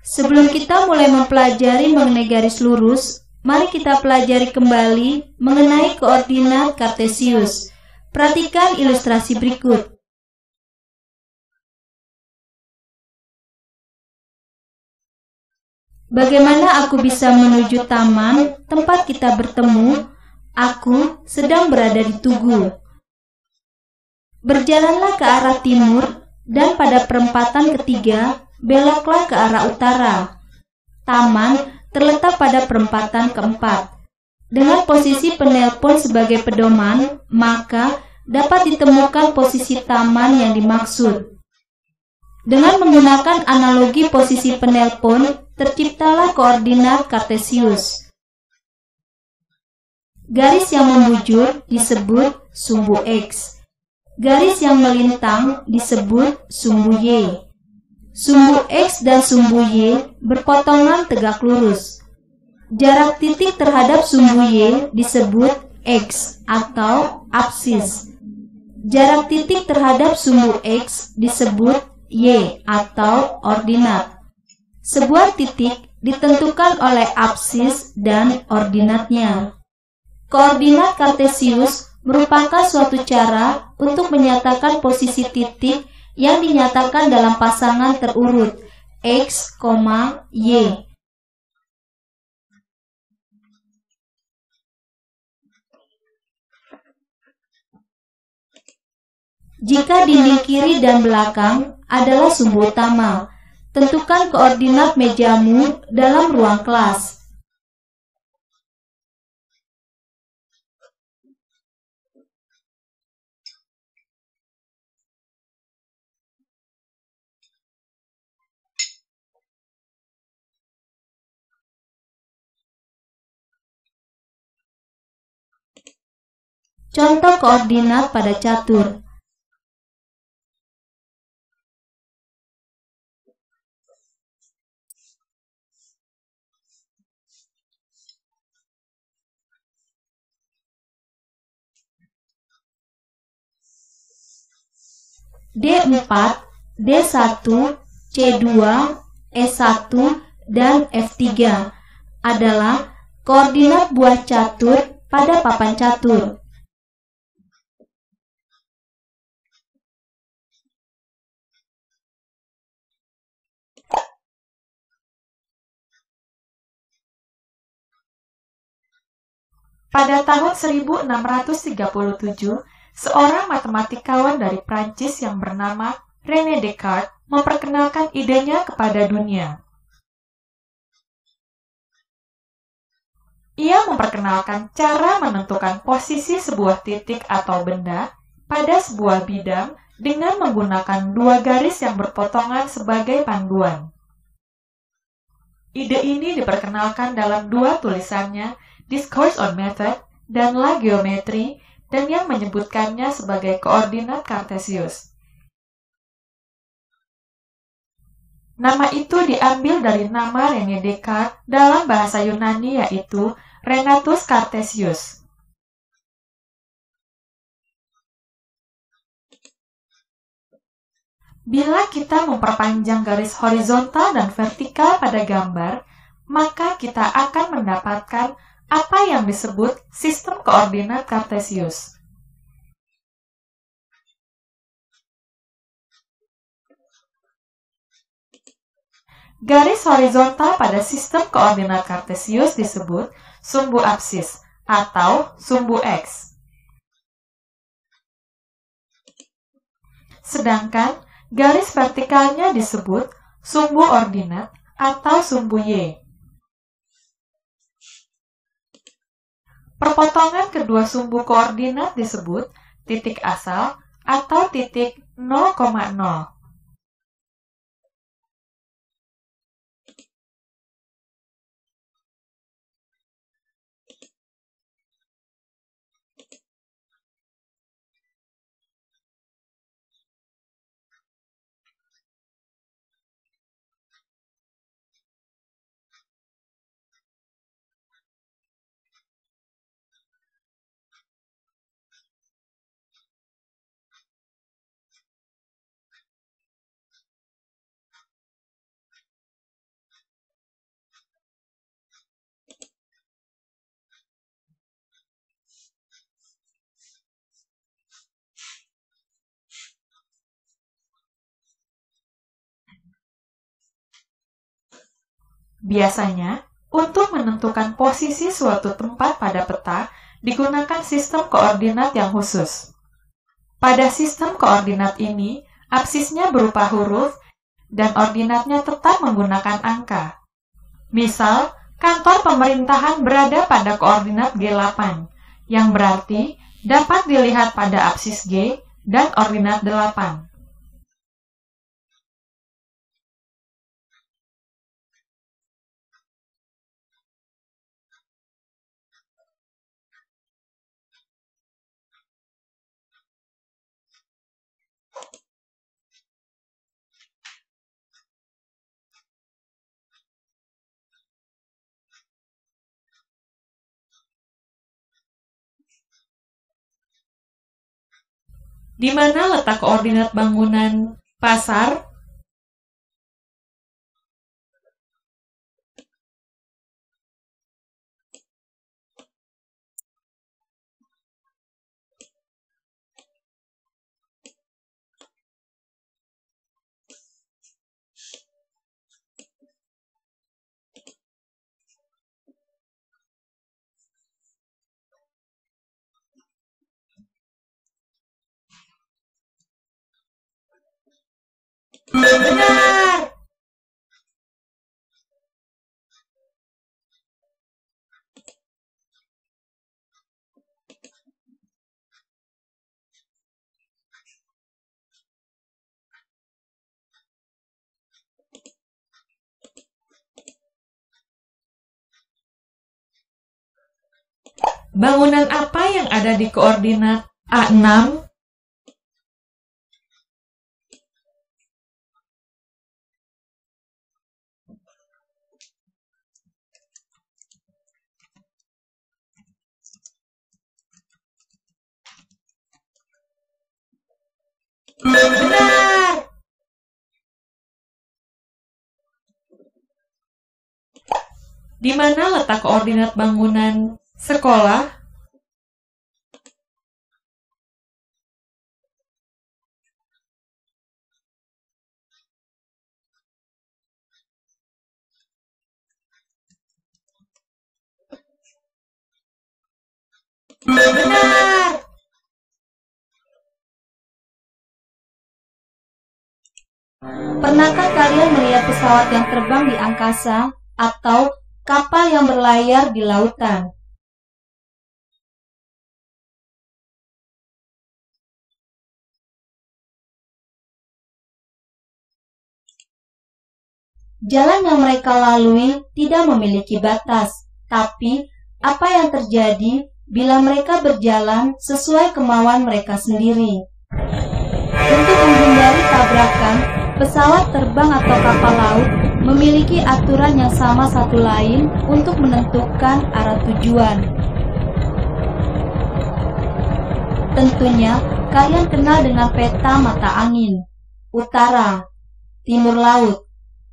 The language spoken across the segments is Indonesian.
Sebelum kita mulai mempelajari mengenai garis lurus, mari kita pelajari kembali mengenai koordinat Kartesius. Perhatikan ilustrasi berikut. Bagaimana aku bisa menuju taman tempat kita bertemu? Aku sedang berada di Tugu. Berjalanlah ke arah timur dan pada perempatan ketiga beloklah ke arah utara. Taman terletak pada perempatan keempat. Dengan posisi penelpon sebagai pedoman, maka dapat ditemukan posisi taman yang dimaksud. Dengan menggunakan analogi posisi penelpon, terciptalah koordinat Kartesius. Garis yang membujur disebut sumbu X. Garis yang melintang disebut sumbu Y. Sumbu X dan sumbu Y berpotongan tegak lurus. Jarak titik terhadap sumbu Y disebut X atau apsis. Jarak titik terhadap sumbu X disebut Y atau ordinat. Sebuah titik ditentukan oleh apsis dan ordinatnya. Koordinat Kartesius merupakan suatu cara untuk menyatakan posisi titik yang dinyatakan dalam pasangan terurut X, Y. Jika dinding kiri dan belakang adalah sumbu utama, tentukan koordinat mejamu dalam ruang kelas. Contoh koordinat pada catur. D4, D1, C2, E1, dan F3 adalah koordinat buah catur pada papan catur. Pada tahun 1637, seorang matematikawan dari Prancis yang bernama René Descartes memperkenalkan idenya kepada dunia. Ia memperkenalkan cara menentukan posisi sebuah titik atau benda pada sebuah bidang dengan menggunakan dua garis yang berpotongan sebagai panduan. Ide ini diperkenalkan dalam dua tulisannya, Discourse on Method dan La Geometrie, dan yang menyebutkannya sebagai koordinat Kartesius. Nama itu diambil dari nama René Descartes dalam bahasa Yunani yaitu Renatus Cartesius. Bila kita memperpanjang garis horizontal dan vertikal pada gambar, maka kita akan mendapatkan apa yang disebut sistem koordinat Kartesius. Garis horizontal pada sistem koordinat Kartesius disebut sumbu apsis atau sumbu X. Sedangkan garis vertikalnya disebut sumbu ordinat atau sumbu Y. Perpotongan kedua sumbu koordinat disebut titik asal atau titik 0,0. Biasanya, untuk menentukan posisi suatu tempat pada peta, digunakan sistem koordinat yang khusus. Pada sistem koordinat ini, absisnya berupa huruf, dan ordinatnya tetap menggunakan angka. Misal, kantor pemerintahan berada pada koordinat G8, yang berarti dapat dilihat pada absis G dan ordinat 8. Di mana letak koordinat bangunan pasar? Benar! Bangunan apa yang ada di koordinat A6? Benar! Di mana letak koordinat bangunan sekolah? Benar! Pernahkah kalian melihat pesawat yang terbang di angkasa atau kapal yang berlayar di lautan? Jalan yang mereka lalui tidak memiliki batas, tapi apa yang terjadi bila mereka berjalan sesuai kemauan mereka sendiri? Untuk menghindari tabrakan, pesawat terbang atau kapal laut memiliki aturan yang sama satu lain untuk menentukan arah tujuan. Tentunya, kalian kenal dengan peta mata angin, utara, timur laut,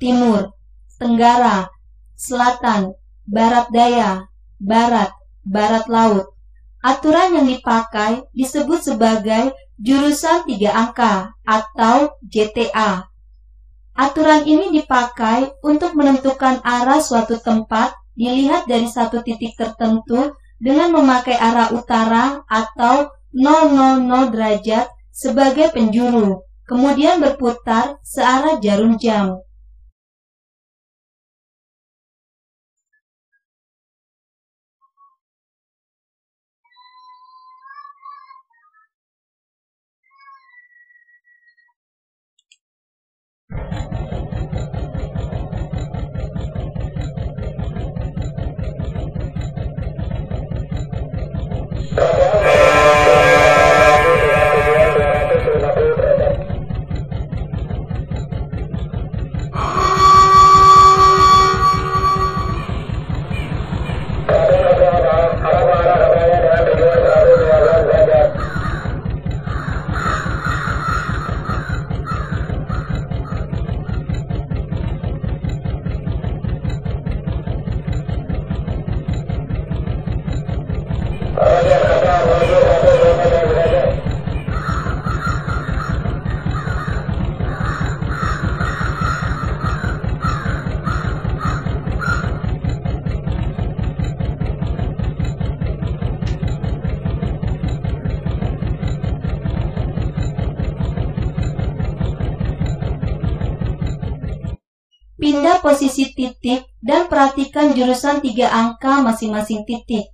timur, tenggara, selatan, barat daya, barat, barat laut. Aturan yang dipakai disebut sebagai jurusan 3 angka atau GTA. Aturan ini dipakai untuk menentukan arah suatu tempat dilihat dari satu titik tertentu dengan memakai arah utara atau 000 derajat sebagai penjuru, kemudian berputar searah jarum jam. Pindah posisi titik dan perhatikan jurusan 3 angka masing-masing titik.